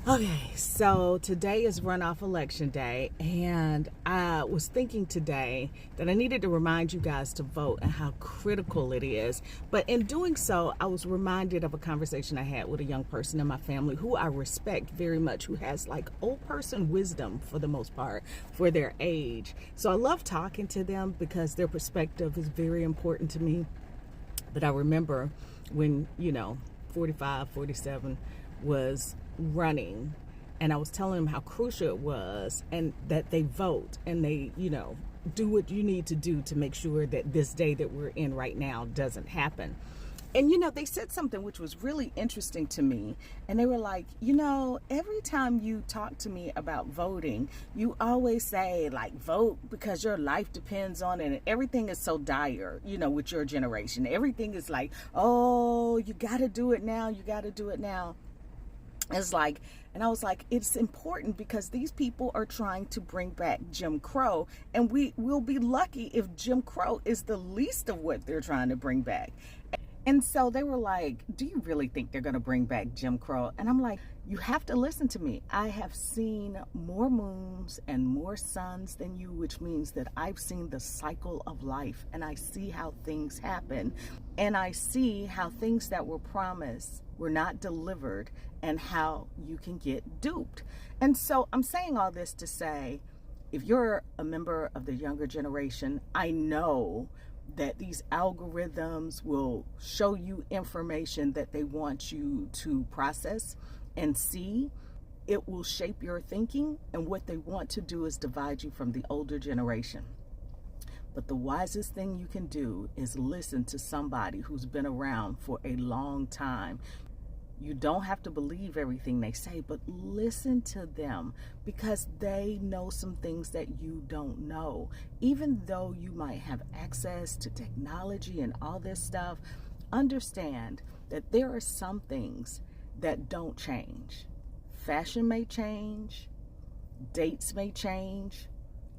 Okay, so today is runoff election day, and I was thinking today that I needed to remind you guys to vote and how critical it is. But in doing so, I was reminded of a conversation I had with a young person in my family who I respect very much, who has like old person wisdom for the most part for their age. So I love talking to them because their perspective is very important to me. But I remember when, 45, 47 was running, and I was telling them how crucial it was and that they vote and they, do what you need to do to make sure that this day that we're in right now doesn't happen. And, they said something which was really interesting to me. And they were like, every time you talk to me about voting, you always say, like, vote because your life depends on it. And everything is so dire, with your generation. Everything is like, oh, you got to do it now. You got to do it now. It's like, and I was like, it's important because these people are trying to bring back Jim Crow, and we will be lucky if Jim Crow is the least of what they're trying to bring back. And so they were like, do you really think they're going to bring back Jim Crow? And I'm like, you have to listen to me. I have seen more moons and more suns than you, which means that I've seen the cycle of life, and I see how things happen, and I see how things that were promised were not delivered and how you can get duped. And so I'm saying all this to say, if you're a member of the younger generation, I know that these algorithms will show you information that they want you to process and see. It will shape your thinking, and what they want to do is divide you from the older generation. But the wisest thing you can do is listen to somebody who's been around for a long time. You don't have to believe everything they say, but listen to them because they know some things that you don't know. Even though you might have access to technology and all this stuff, understand that there are some things that don't change. Fashion may change, dates may change,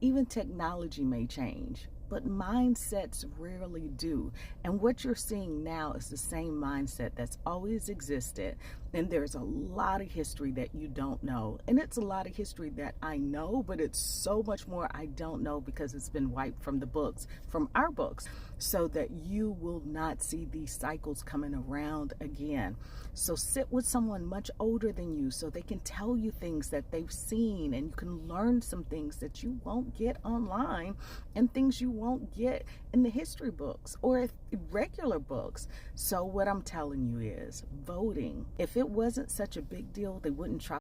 even technology may change, but mindsets rarely do. And what you're seeing now is the same mindset that's always existed. And there's a lot of history that you don't know. And it's a lot of history that I know, but it's so much more I don't know because it's been wiped from the books, from our books, so that you will not see these cycles coming around again. So sit with someone much older than you so they can tell you things that they've seen, and you can learn some things that you won't get online and things you won't get in the history books or regular books. So what I'm telling you is voting, if it wasn't such a big deal, they wouldn't try